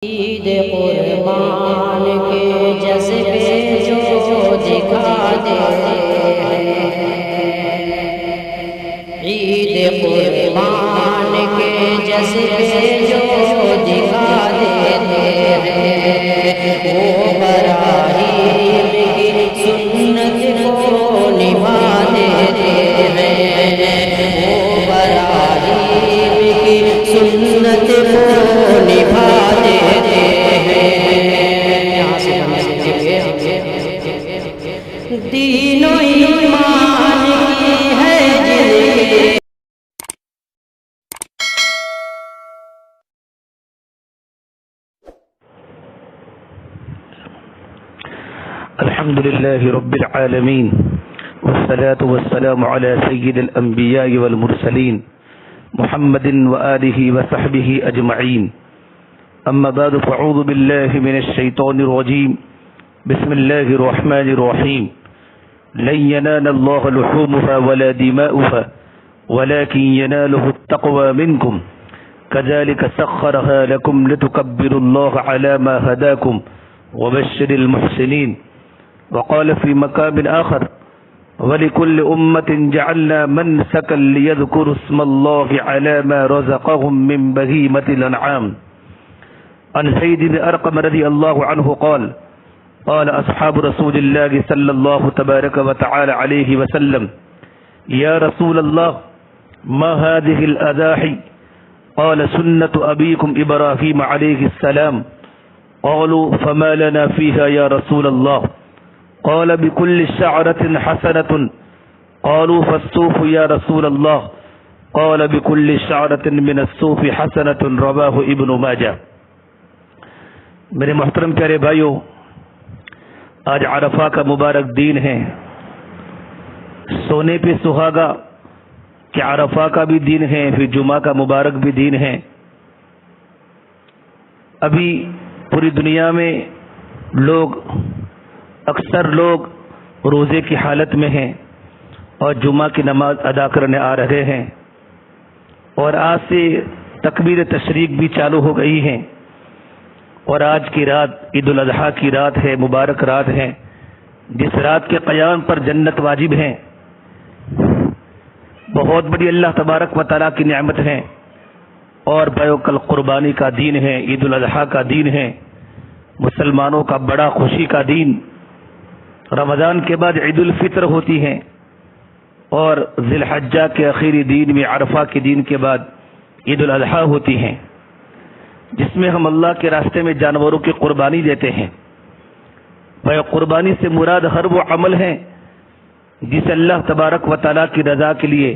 عید قربان کے جذبے جو دکھاتے ہیں، عید قربان کے جذبے جو دکھا دیتے ہیں، وہ ابراہیم کی سنت کو نبھا دیتے ہیں، وہ ابراہیم کی سنت کو نبھا دیتے ہیں۔ دین و ایمان کی ہے جن کے الحمد لله رب العالمين والصلاة والسلام على سيد الأنبياء والمرسلين محمد وآله وصحبه أجمعين. أما بعد فأعوذ بالله من الشيطان الرجيم. بسم الله الرحمن الرحيم. لن ينال الله لحومها ولا دماؤها ولكن يناله التقوى منكم كذلك سخرها لكم لتكبروا الله على ما هداكم وبشر المحسنين. وقال في مقام آخر: ولكل أمة جعلنا منسكا ليذكروا اسم الله على ما رزقهم من بهيمة الأنعام. عن زيد بن أرقم رضي الله عنه قال: قال أصحاب رسول الله صلى الله تبارك وتعالى عليه وسلم: يا رسول الله ما هذه الأضاحي؟ قال: سنة أبيكم إبراهيم عليه السلام. قالوا: فما لنا فيها يا رسول الله؟ قال: بكل شعرة حسنة. قالوا: فالصوف يا رسول الله؟ قال: بكل شعرة من الصوف حسنة. رواه ابن ماجہ. میرے محترم پیارے بھائیو، آج عرفہ کا مبارک دن ہے، سونے پہ سہاگا کہ عرفہ کا بھی دن ہے، پھر جمعہ کا مبارک بھی دن ہے۔ ابھی پوری دنیا میں اکثر لوگ روزے کی حالت میں ہیں اور جمعہ کی نماز ادا کرنے آ رہے ہیں، اور آج سے تکبیر تشریق بھی چالو ہو گئی ہے، اور آج کی رات عید الاضحیٰ کی رات ہے، مبارک رات ہے، جس رات کے قیام پر جنت واجب ہے۔ بہت بڑی اللہ تبارک و تعالیٰ کی نعمت ہے، اور بیوکل قربانی کا دین ہے، عید الاضحیٰ کا دین ہے، مسلمانوں کا بڑا خوشی کا دین۔ رمضان کے بعد عید الفطر ہوتی ہے، اور ذی الحجہ کے آخری دن میں عرفہ کے دن کے بعد عید الاضحیٰ ہوتی ہے، جس میں ہم اللہ کے راستے میں جانوروں کی قربانی دیتے ہیں۔ قربانی سے مراد ہر وہ عمل ہے جسے اللہ تبارک و تعالیٰ کی رضا کے لیے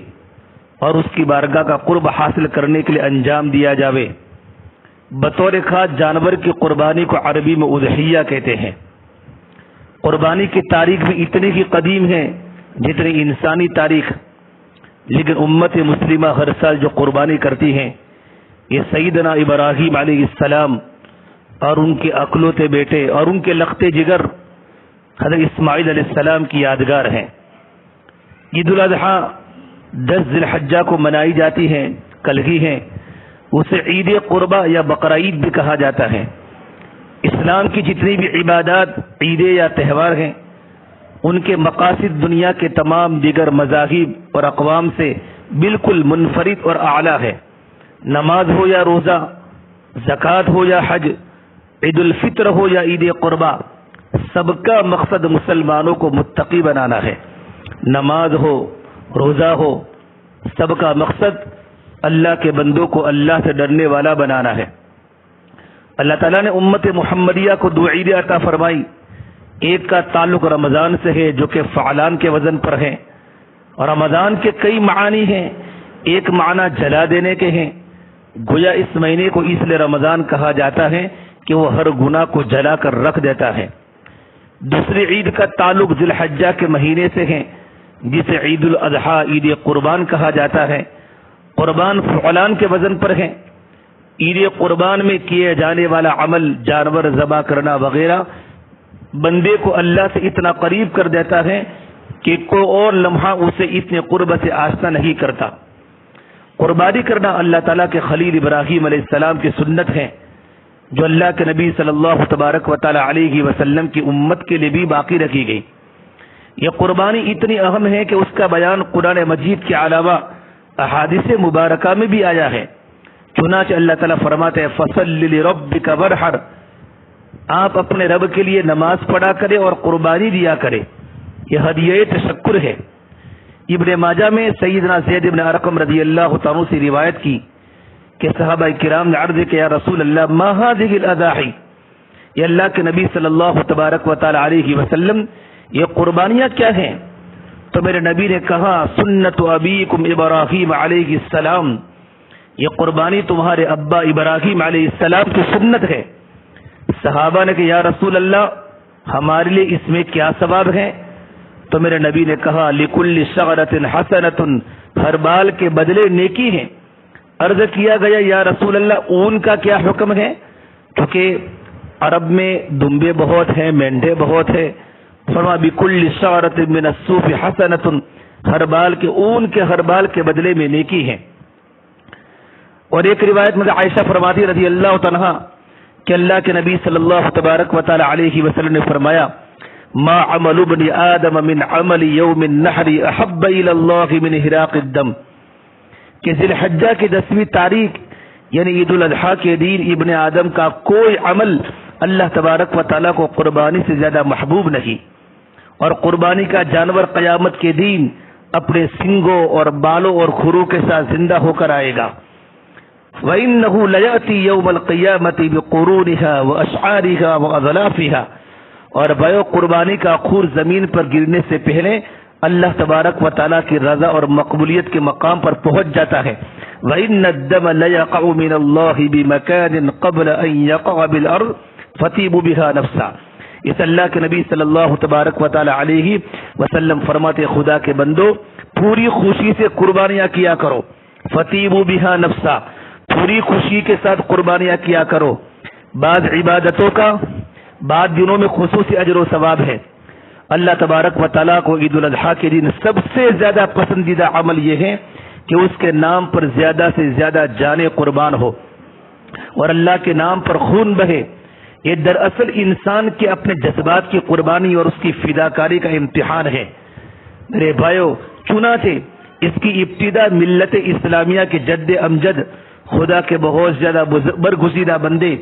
اور اس کی بارگاہ کا قرب حاصل کرنے کے لیے انجام دیا جاوے۔ بطور خاص جانور کی قربانی کو عربی میں اضحیہ کہتے ہیں۔ قربانی کی تاریخ بھی اتنی ہی قدیم ہے جتنی انسانی تاریخ، لیکن امت مسلمہ ہر سال جو قربانی کرتی ہیں، یہ سیدنا ابراہیم علیہ السلام اور ان کے اکلوتے بیٹے اور ان کے لختے جگر حضرت اسماعیل علیہ السلام کی یادگار ہیں۔ عید الاضحیٰ 10 ذی الحجہ کو منائی جاتی ہے، کل ہی ہے، اسے عید قربہ یا بقرعید بھی کہا جاتا ہے۔ اسلام کی جتنی بھی عبادات، عیدیں یا تہوار ہیں، ان کے مقاصد دنیا کے تمام دیگر مذاہب اور اقوام سے بالکل منفرد اور اعلیٰ ہے۔ نماز ہو یا روزہ، زکوٰۃ ہو یا حج، عید الفطر ہو یا عید قربہ، سب کا مقصد مسلمانوں کو متقی بنانا ہے۔ نماز ہو، روزہ ہو، سب کا مقصد اللہ کے بندوں کو اللہ سے ڈرنے والا بنانا ہے۔ اللہ تعالیٰ نے امت محمدیہ کو 2 عیدیں عطا فرمائی۔ ایک کا تعلق رمضان سے ہے جو کہ فعلان کے وزن پر ہے، اور رمضان کے کئی معانی ہیں۔ ایک معنی جلا دینے کے ہیں، گویا اس مہینے کو اس لیے رمضان کہا جاتا ہے کہ وہ ہر گناہ کو جلا کر رکھ دیتا ہے۔ دوسری عید کا تعلق ذی الحجہ کے مہینے سے ہے، جسے عید الاضحیٰ، عید قربان کہا جاتا ہے۔ قربان فعلان کے وزن پر ہے۔ عید قربان میں کیے جانے والا عمل، جانور ذبح کرنا وغیرہ، بندے کو اللہ سے اتنا قریب کر دیتا ہے کہ کوئی اور لمحہ اسے اتنے قرب سے آشنا نہیں کرتا۔ قربانی کرنا اللہ تعالیٰ کے خلیل ابراہیم علیہ السلام کی سنت ہے۔ جو اللہ کے نبی صلی اللہ تبارک و تعالی علیہ وسلم کی امت کے لیے بھی باقی رکھی گئی۔ یہ قربانی اتنی اہم ہے کہ اس کا بیان قرآن مجید کے علاوہ احادیث مبارکہ میں بھی آیا ہے۔ چنانچہ اللہ تعالیٰ فرماتے ہیں فَصَلِّ لِرَبِّكَ وَانْحَرْ، آپ اپنے رب کے لیے نماز پڑھا کرے اور قربانی دیا کرے، یہ ہدیہ تشکر ہے۔ ابن ماجہ میں سیدنا زید بن ارقم رضی اللہ تعالیٰ سے روایت کی کہ صحابہ کرام نے عرض کیا، یا رسول اللہ ما هذه الاضاحی، یہ اللہ کے نبی صلی اللہ تبارک و تعالی علیہ وسلم یہ قربانیاں کیا ہیں؟ تو میرے نبی نے کہا سنت ابیکم ابراہیم علیہ السلام، یہ قربانی تمہارے ابا ابراہیم علیہ السلام کی سنت ہے۔ صحابہ نے کہ یا رسول اللہ ہمارے لیے اس میں کیا ثواب ہے؟ تو میرے نبی نے کہا لکل شغرۃ حسنۃ، ہر بال کے بدلے نیکی ہے۔ عرض کیا گیا یا رسول اللہ اون کا کیا حکم ہے؟ کیونکہ عرب میں دمبے بہت ہیں، مینڈے بہت ہیں۔ فرما بکل شغرۃ من الصوف حسنۃ، ہر بال کے اون کے ہر بال کے بدلے میں نیکی ہے۔ اور ایک روایت میں عائشہ فرماتی رضی اللہ عنہا کہ اللہ کے نبی صلی اللہ تبارک و تعالی علیہ وسلم نے فرمایا ما عمل ابن آدم من عمل یوم النحر احب الى اللہ من حراق الدم، کہ ذی الحجہ کی 10ویں تاریخ یعنی عید الاضحیٰ کے دن ابن آدم کا کوئی عمل اللہ تبارک و تعالیٰ کو قربانی سے زیادہ محبوب نہیں، اور قربانی کا جانور قیامت کے دن اپنے سنگوں اور بالوں اور کھروں کے ساتھ زندہ ہو کر آئے گا۔ وَإِنَّهُ لَيَأْتِي يَوْمَ الْقِيَامَةِ بِقُرُونِهَا وَأَشْعَارِهَا وَأَظْلَافِهَا، اور بیع قربانی کا خور زمین پر گرنے سے پہلے اللہ تبارک و تعالیٰ کی رضا اور مقبولیت کے مقام پر پہنچ جاتا ہے۔ وَإِنَّ الدَّمَ لَيَقَعُ مِنَ اللَّهِ بِمَكَانٍ قَبْلَ أَن يَقَعَ بِالْأَرْضِ فَطِيبُوا بِهَا نَفْسًا، اس اللہ کے نبی صلی اللہ تبارک و تعالی علیہ وسلم فرماتے خدا کے بندو پوری خوشی سے قربانیاں کیا کرو، فَطِيبُوا بِهَا نَفْسًا، پوری خوشی کے ساتھ قربانیاں کیا کرو۔ بعض عبادتوں کا بعض دنوں میں خصوصی اجر و ثواب ہے۔ اللہ تبارک و تعالیٰ کو عید الاضحیٰ کے دن سب سے زیادہ پسندیدہ عمل یہ ہے کہ اس کے نام پر زیادہ سے زیادہ جانیں قربان ہو اور اللہ کے نام پر خون بہے۔ یہ دراصل انسان کے اپنے جذبات کی قربانی اور اس کی فداکاری کا امتحان ہے۔ میرے بھائیو، چنانچہ اس کی ابتدا ملت اسلامیہ کے جد امجد خدا کے بہت زیادہ برگزیدہ بندے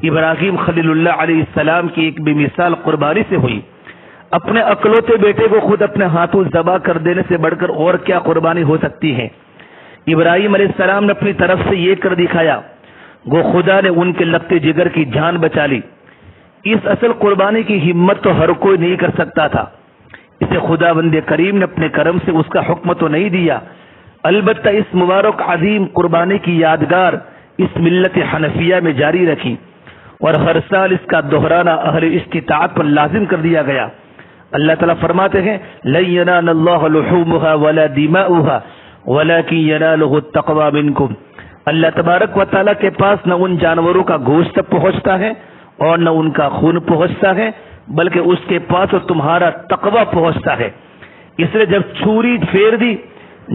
ابراہیم خلیل اللہ علیہ السلام کی ایک بے مثال قربانی سے ہوئی۔ اپنے اکلوتے بیٹے کو خود اپنے ہاتھوں ذبح کر دینے سے بڑھ کر اور کیا قربانی ہو سکتی ہے؟ ابراہیم علیہ السلام نے اپنی طرف سے یہ کر دکھایا، گو خدا نے ان کے لگتے جگر کی جان بچا لی۔ اس اصل قربانی کی ہمت تو ہر کوئی نہیں کر سکتا تھا، اسے خدا بند کریم نے اپنے کرم سے اس کا حکم تو نہیں دیا، البتہ اس مبارک عظیم قربانی کی یادگار اس ملت حنفیہ میں جاری رکھی اور ہر سال اس کا دہرانا اہل استطاعت پر لازم کر دیا گیا۔ اللہ تعالیٰ فرماتے ہیں لَن يَنَالَ اللَّهَ لُحُومُهَا وَلَا دِمَاؤُهَا وَلَكِن يَنَالُهُ التَّقْوَى مِنكُمْ، اللہ تبارک و تعالیٰ کے پاس نہ ان جانوروں کا گوشت پہنچتا ہے اور نہ ان کا خون پہنچتا ہے، بلکہ اس کے پاس تمہارا تقوی پہنچتا ہے۔ اس لیے جب چھری پھیر دی،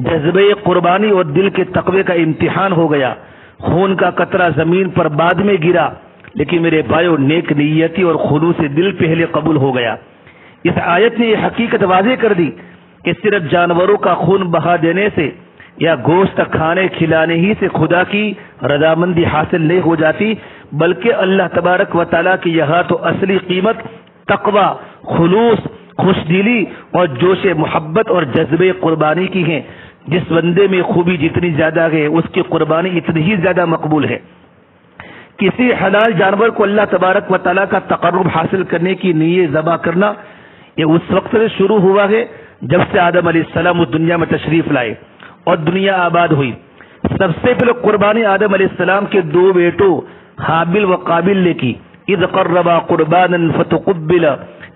جذبے قربانی اور دل کے تقوی کا امتحان ہو گیا، خون کا قطرہ زمین پر بعد میں گرا، لیکن میرے بھائیو نیک نیتی اور خلوص دل پہلے قبول ہو گیا۔ اس آیت نے یہ حقیقت واضح کر دی کہ صرف جانوروں کا خون بہا دینے سے یا گوشت کھانے کھلانے ہی سے خدا کی رضامندی حاصل نہیں ہو جاتی، بلکہ اللہ تبارک و تعالیٰ کی یہاں تو اصلی قیمت تقوی، خلوص، خوش دلی اور جوش محبت اور جذبے قربانی کی ہے۔ جس بندے میں خوبی جتنی زیادہ ہے اس کی قربانی اتنی ہی زیادہ مقبول ہے۔ کسی حلال جانور کو اللہ تبارک و تعالیٰ کا تقرب حاصل کرنے کی نیت ذبح کرنا یہ اس وقت سے شروع ہوا ہے جب سے آدم علیہ السلام اس دنیا میں تشریف لائے اور دنیا آباد ہوئی۔ سب سے پہلے قربانی آدم علیہ السلام کے دو بیٹوں حابل و قابل نے کی، اذ قربا قربانا فتقبل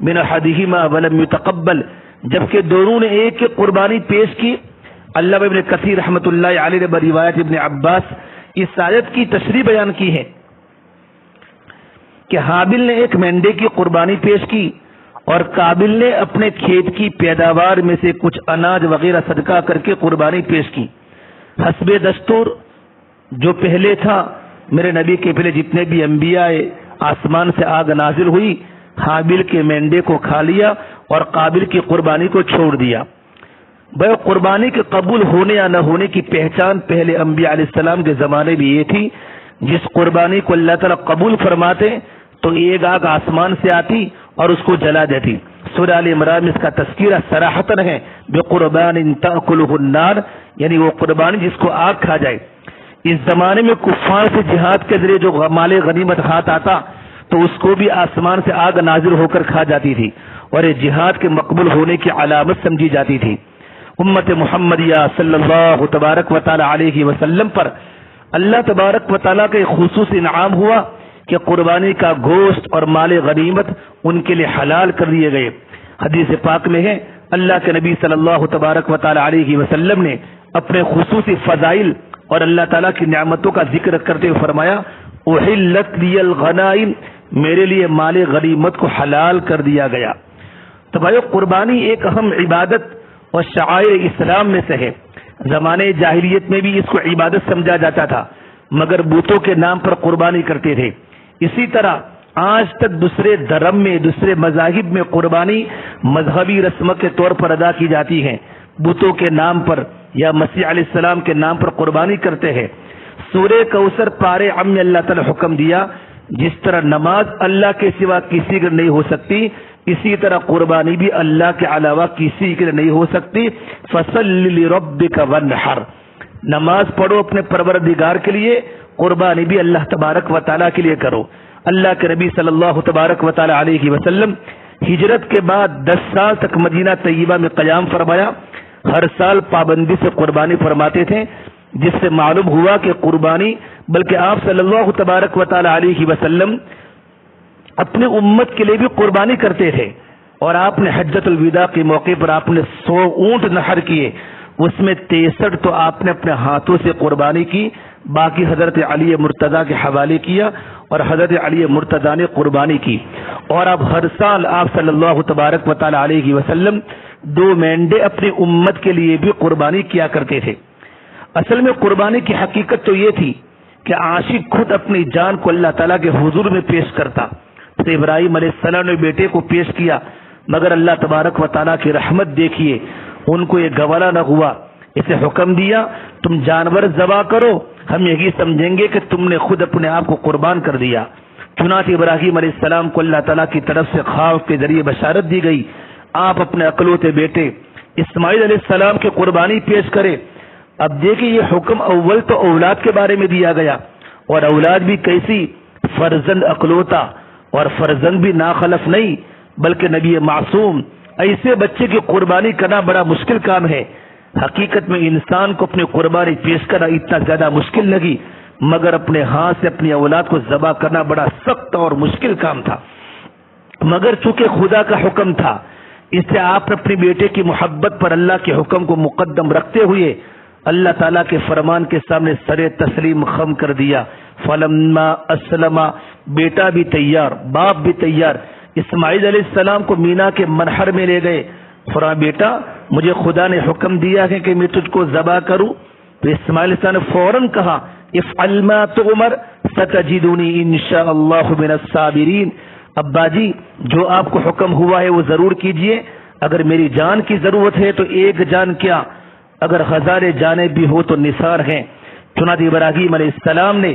من احدہما ولم يتقبل، جبکہ دونوں نے ایک ایک قربانی پیش کی۔ علامہ ابن کثیر رحمۃ اللہ علیہ نے بروایت ابن عباس اس آیت کی تشریح بیان کی ہے کہ حابل نے ایک مینڈے کی قربانی پیش کی اور قابل نے اپنے کھیت کی پیداوار میں سے کچھ اناج وغیرہ صدقہ کر کے قربانی پیش کی۔ حسب دستور جو پہلے تھا میرے نبی کے پہلے جتنے بھی انبیاء آسمان سے آگ نازل ہوئی، حابیل کے مینڈے کو کھا لیا اور قابل کی قربانی کو چھوڑ دیا۔ بھائی قربانی کے قبول ہونے یا نہ ہونے کی پہچان پہلے انبیاء علیہ السلام کے زمانے میں یہ تھی، جس قربانی کو اللہ تعالیٰ قبول فرماتے تو ایک آگ آسمان سے آتی اور اس کو جلا دیتی۔ سورہ آل عمران میں اس کا تذکرہ صراحتاً ہے، بقربان تأکلہ النار، یعنی وہ قربانی جس کو آگ کھا جائے۔ اس زمانے میں کفار سے جہاد کے ذریعے جو مال غنیمت ہاتھ آتا تو اس کو بھی آسمان سے آگ نازل ہو کر کھا جاتی تھی، اور یہ جہاد کے مقبول ہونے کی علامت سمجھی جاتی تھی۔ امت محمدیہ صلی اللہ تبارک و تعالی علیہ وسلم پر اللہ تبارک و تعالیٰ کا ایک خصوصی انعام ہوا کہ قربانی کا گوشت اور مال غنیمت ان کے لیے حلال کر دیے گئے۔ حدیث پاک میں ہے، اللہ کے نبی صلی اللہ تبارک و تعالی علیہ وسلم نے اپنے خصوصی فضائل اور اللہ تعالیٰ کی نعمتوں کا ذکر کرتے ہوئے فرمایا، احلت لی الغنائم، میرے لیے مال غنیمت کو حلال کر دیا گیا۔ تو بھائیو، قربانی ایک اہم عبادت اور شعائر اسلام میں سے ہے۔ زمانے جاہلیت میں بھی اس کو عبادت سمجھا جاتا تھا، مگر بتوں کے نام پر قربانی کرتے تھے۔ اسی طرح آج تک دوسرے دھرم میں، دوسرے مذاہب میں قربانی مذہبی رسم کے طور پر ادا کی جاتی ہے، بتوں کے نام پر یا مسیح علیہ السلام کے نام پر قربانی کرتے ہیں۔ سورہ کوثر پارے عام میں اللہ تعالی حکم دیا، جس طرح نماز اللہ کے سوا کسی کے نہیں ہو سکتی، اسی طرح قربانی بھی اللہ کے علاوہ کسی کے نہیں ہو سکتی۔ فصل لربک وانحر، نماز پڑھو اپنے پروردگار کے لیے، قربانی بھی اللہ تبارک و تعالیٰ کے لیے کرو۔ اللہ کے نبی صلی اللہ تبارک و تعالیٰ علیہ وسلم ہجرت کے بعد 10 سال تک مدینہ طیبہ میں قیام فرمایا، ہر سال پابندی سے قربانی فرماتے تھے، جس سے معلوم ہوا کہ قربانی، بلکہ آپ صلی اللہ تبارک و تعالیٰ علیہ وسلم اپنے امت کے لیے بھی قربانی کرتے تھے، اور آپ نے حجۃ الوداع کے موقع پر آپ نے 100 اونٹ نحر کیے، اس میں 63 تو آپ نے اپنے ہاتھوں سے قربانی کی، باقی حضرت علی مرتضیٰ کے حوالے کیا اور حضرت علی مرتضیٰ نے قربانی کی۔ اور اب ہر سال آپ صلی اللہ تبارک و تعالی علیہ وسلم 2 مینڈے اپنی امت کے لیے بھی قربانی کیا کرتے تھے۔ اصل میں قربانی کی حقیقت تو یہ تھی کہ عاشق خود اپنی جان کو اللہ تعالیٰ کے حضور میں پیش کرتا۔ تو ابراہیم علیہ السلام نے بیٹے کو پیش کیا، مگر اللہ تبارک و تعالیٰ کی رحمت دیکھیے، ان کو یہ گوارا نہ ہوا، اسے حکم دیا تم جانور ذبح کرو، ہم یہی سمجھیں گے کہ تم نے خود اپنے آپ کو قربان کر دیا۔ چنانچہ ابراہیم علیہ السلام کو اللہ تعالیٰ کی طرف سے خواب کے ذریعے بشارت دی گئی، آپ اپنے اکلوتے بیٹے اسماعیل علیہ السلام کی قربانی پیش کرے۔ اب دیکھیں، یہ حکم اول تو اولاد کے بارے میں دیا گیا، اور اولاد بھی کیسی، فرزند اکلوتا، اور فرزند بھی ناخلف نہیں بلکہ نبی معصوم۔ ایسے بچے کی قربانی کرنا بڑا مشکل کام ہے۔ حقیقت میں انسان کو اپنی قربانی پیش کرنا اتنا زیادہ مشکل لگی، مگر اپنے ہاتھ سے اپنی اولاد کو ذبح کرنا بڑا سخت اور مشکل کام تھا، مگر چونکہ خدا کا حکم تھا، اس سے آپ نے اپنے بیٹے کی محبت پر اللہ کے حکم کو مقدم رکھتے ہوئے اللہ تعالیٰ کے فرمان کے سامنے سر تسلیم خم کر دیا۔ فلما اسلم، بیٹا بھی تیار، باپ بھی تیار، اسماعیل علیہ السلام کو مینا کے منحر میں لے گئے۔ فرمایا بیٹا مجھے خدا نے حکم دیا ہے کہ میں تجھ کو ذبح کروں۔ تو اسماعیل علیہ السلام نے فوراً کہا افعل ما تؤمر ستجدنی انشاء اللہ من الصابرین، ابا جی جو آپ کو حکم ہوا ہے وہ ضرور کیجئے، اگر میری جان کی ضرورت ہے تو ایک جان کیا، اگر ہزاریں جانیں بھی ہو تو نثار ہیں۔ چنانچہ ابراہیم علیہ السلام نے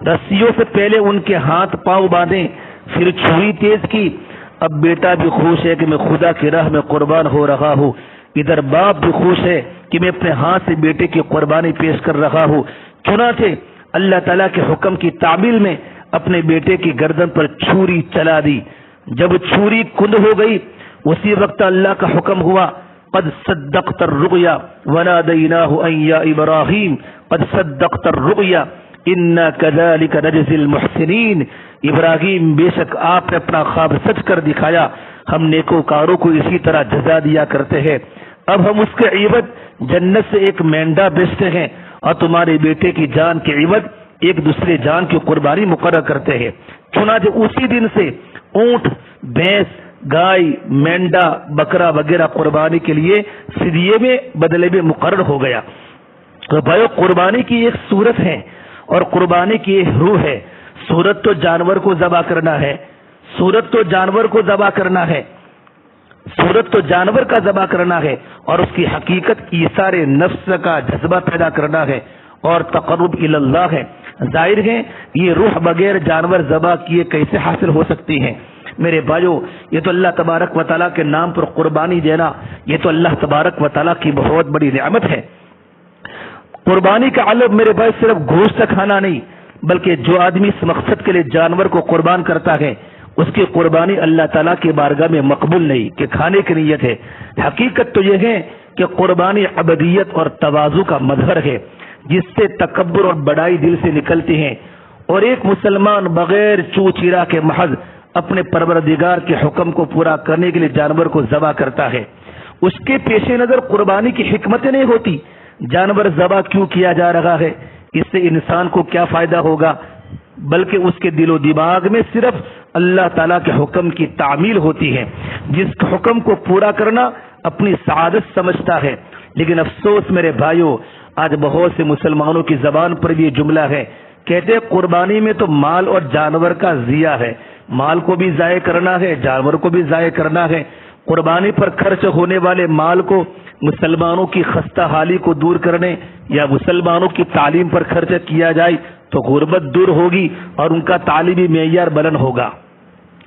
رسیوں سے پہلے ان کے ہاتھ پاؤں باندھے، پھر چھری تیز کی۔ اب بیٹا بھی خوش ہے کہ میں خدا کی راہ میں قربان ہو رہا ہوں، ادھر باپ بھی خوش ہے کہ میں اپنے ہاتھ سے بیٹے کی قربانی پیش کر رہا ہوں۔ چنانچہ اللہ تعالیٰ کے حکم کی تعمیل میں اپنے بیٹے کی گردن پر چھری چلا دی۔ جب چھری کند ہو گئی اسی وقت اللہ کا حکم ہوا قد صدقت الرؤیا ونادیناہ ان یا ابراہیم قد صدقت الرؤیا انا کذالک نجزی المحسنین، ابراہیم بے شک آپ نے اپنا خواب سچ کر دکھایا، ہم نیکوکاروں کو اسی طرح جزا دیا کرتے ہیں۔ اب ہم اس کے عوض جنت سے ایک مینڈا بیچتے ہیں اور تمہارے بیٹے کی جان کے عوض ایک دوسرے جان کی قربانی مقرر کرتے ہیں۔ چنانچہ اسی دن سے اونٹ، بھینس، گائے، مینڈا، بکرا وغیرہ قربانی کے لیے فدیے میں بدلے میں مقرر ہو گیا۔ تو بھائیو قربانی کی ایک صورت ہے اور قربانی کی یہ روح ہے. صورت تو جانور کو ذبح کرنا ہے، صورت تو جانور کو ذبح کرنا ہے، صورت تو جانور کا ذبح کرنا ہے، اور اس کی حقیقت ایثار نفس کا جذبہ پیدا کرنا ہے اور تقرب الی اللہ ہے. ظاہر ہے یہ روح بغیر جانور ذبح کیے کیسے حاصل ہو سکتی ہے؟ میرے بھائیو، یہ تو اللہ تبارک و تعالیٰ کے نام پر قربانی دینا، یہ تو اللہ تبارک و تعالیٰ کی بہت بڑی نعمت ہے. قربانی کا علم میرے بھائی صرف گوشت کھانا نہیں، بلکہ جو آدمی اس مقصد کے لیے جانور کو قربان کرتا ہے اس کی قربانی اللہ تعالیٰ کی بارگاہ میں مقبول نہیں کہ کھانے کی نیت ہے. حقیقت تو یہ ہے کہ قربانی عبدیت اور تواضع کا مظہر ہے، جس سے تکبر اور بڑائی دل سے نکلتی ہیں، اور ایک مسلمان بغیر چو چرا کے محض اپنے پروردگار کے حکم کو پورا کرنے کے لیے جانور کو ذبح کرتا ہے. اس کے پیش نظر قربانی کی حکمتیں نہیں ہوتی. جانور ذبح کیوں کیا جا رہا ہے، اس سے انسان کو کیا فائدہ ہوگا، بلکہ اس کے دل و دماغ میں صرف اللہ تعالیٰ کے حکم کی تعمیل ہوتی ہے، جس حکم کو پورا کرنا اپنی سعادت سمجھتا ہے. لیکن افسوس میرے بھائیوں، آج بہت سے مسلمانوں کی زبان پر بھی یہ جملہ ہے، کہتے ہیں قربانی میں تو مال اور جانور کا ضیاع ہے. مال کو بھی ضائع کرنا ہے، جانور کو بھی ضائع کرنا ہے. قربانی پر خرچ ہونے والے مال کو مسلمانوں کی خستہ حالی کو دور کرنے یا مسلمانوں کی تعلیم پر خرچ کیا جائے تو غربت دور ہوگی اور ان کا تعلیمی معیار بلند ہوگا.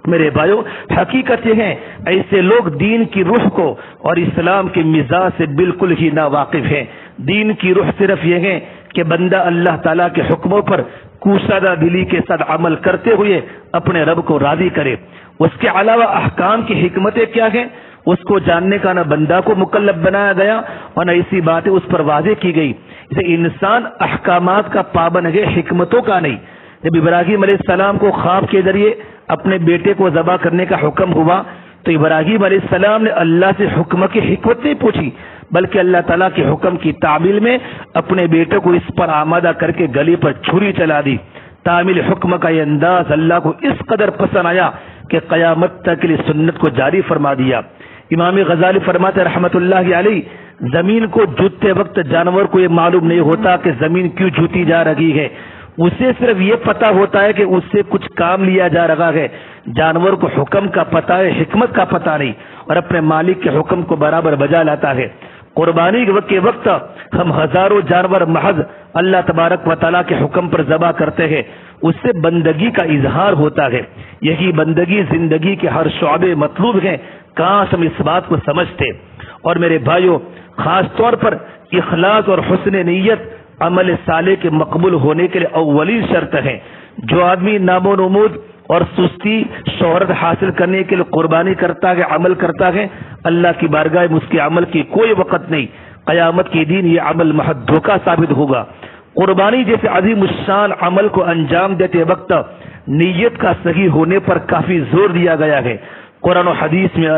میرے بھائیو، حقیقت یہ ہے ایسے لوگ دین کی روح کو اور اسلام کے مزاج سے بالکل ہی ناواقف ہیں. دین کی روح صرف یہ ہے کہ بندہ اللہ تعالیٰ کے حکموں پر کوشادہ دلی کے ساتھ عمل کرتے ہوئے اپنے رب کو راضی کرے. اس کے علاوہ احکام کی حکمتیں کیا ہیں اس کو جاننے کا نہ بندہ کو مکلف بنایا گیا اور نہ ایسی باتیں اس پر واضح کی گئی. اسے انسان احکامات کا پابند ہے، حکمتوں کا نہیں. جب ابراہیم علیہ السلام کو خواب کے ذریعے اپنے بیٹے کو ذبح کرنے کا حکم ہوا تو ابراہیم علیہ السلام نے اللہ سے حکم کی حکمت نہیں پوچھی، بلکہ اللہ تعالیٰ کے حکم کی تعمیل میں اپنے بیٹے کو اس پر آمادہ کر کے گلی پر چھری چلا دی. تعمیل حکم کا یہ انداز اللہ کو اس قدر پسند آیا کہ قیامت تک کے لیے سنت کو جاری فرما دیا. امام غزالی فرماتے رحمت اللہ علیہ، زمین کو جوتتے وقت جانور کو یہ معلوم نہیں ہوتا کہ زمین کیوں جوتی جا رہی ہے، اسے صرف یہ پتا ہوتا ہے کہ اس سے کچھ کام لیا جا رہا ہے. جانور کو حکم کا پتہ ہے، حکمت کا پتہ نہیں، اور اپنے مالک کے حکم کو برابر بجا لاتا ہے. قربانی کے وقت ہم ہزاروں جانور محض اللہ تبارک و تعالیٰ کے حکم پر ذبح کرتے ہیں، اس سے بندگی کا اظہار ہوتا ہے. یہی بندگی زندگی کے ہر شعبے مطلوب ہے. کاش ہم اس بات کو سمجھتے. اور میرے بھائیوں، خاص طور پر اخلاص اور حسن نیت عمل صالح کے مقبول ہونے کے لیے اولین شرط ہے. جو آدمی نام و نمود اور سستی شہرت حاصل کرنے کے لیے قربانی کرتا ہے، عمل کرتا ہے، اللہ کی بارگاہ میں اس کے عمل کی کوئی وقت نہیں. قیامت کے دن یہ عمل محض دھوکہ ثابت ہوگا. قربانی جیسے عظیم الشان عمل کو انجام دیتے وقت نیت کا صحیح ہونے پر کافی زور دیا گیا ہے. قرآن و حدیث میں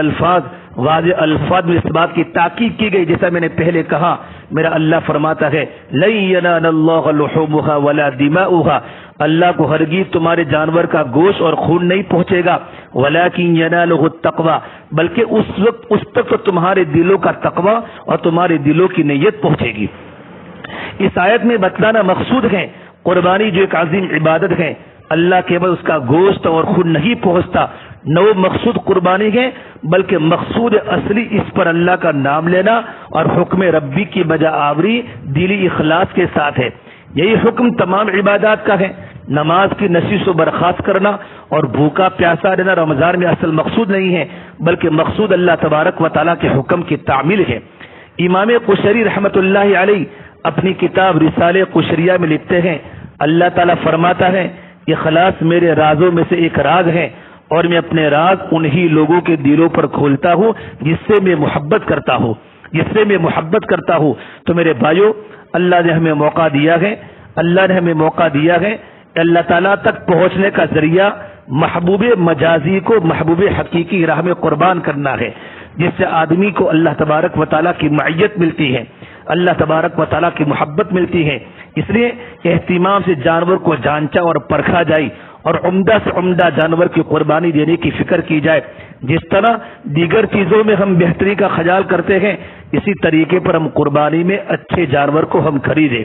واضح الفاظ میں اس بات کی تاکید کی گئی. جیسا میں نے پہلے کہا، میرا اللہ فرماتا ہے لن ینال اللہ لحومها ولا دماؤها، اللہ کو ہرگز تمہارے جانور کا گوشت اور خون نہیں پہنچے گا، ولکن ینالہ التقوی، بلکہ اس تک تو تمہارے دلوں کا تقوی اور تمہارے دلوں کی نیت پہنچے گی. اس آیت میں بتلانا مقصود ہے قربانی جو ایک عظیم عبادت ہے، اللہ کے بعد اس کا گوشت اور خون نہیں پہنچتا. نہ وہ مقصود قربانی ہے، بلکہ مقصود اصلی اس پر اللہ کا نام لینا اور حکم ربی کی بجا آوری دلی اخلاص کے ساتھ ہے. یہی حکم تمام عبادات کا ہے. نماز کی نشست و برخاست کرنا اور بھوکا پیاسا رہنا رمضان میں اصل مقصود نہیں ہے، بلکہ مقصود اللہ تبارک و تعالیٰ کے حکم کی تعمیل ہے. امام قشیری رحمت اللہ علیہ اپنی کتاب رسالہ قشریہ میں لکھتے ہیں، اللہ تعالیٰ فرماتا ہے اخلاص میرے رازوں میں سے ایک راز ہے، اور میں اپنے راز انہی لوگوں کے دلوں پر کھولتا ہوں جس سے میں محبت کرتا ہوں. تو میرے بھائیوں، اللہ نے ہمیں موقع دیا ہے اللہ تعالیٰ تک پہنچنے کا ذریعہ محبوب مجازی کو محبوب حقیقی راہ میں قربان کرنا ہے، جس سے آدمی کو اللہ تبارک و تعالیٰ کی معیت ملتی ہے، اللہ تبارک و تعالیٰ کی محبت ملتی ہے. اس لیے اہتمام سے جانور کو جانچا اور پرکھا جائے اور عمدہ سے عمدہ جانور کی قربانی دینے کی فکر کی جائے. جس طرح دیگر چیزوں میں ہم بہتری کا خیال کرتے ہیں، اسی طریقے پر ہم قربانی میں اچھے جانور کو ہم خریدیں.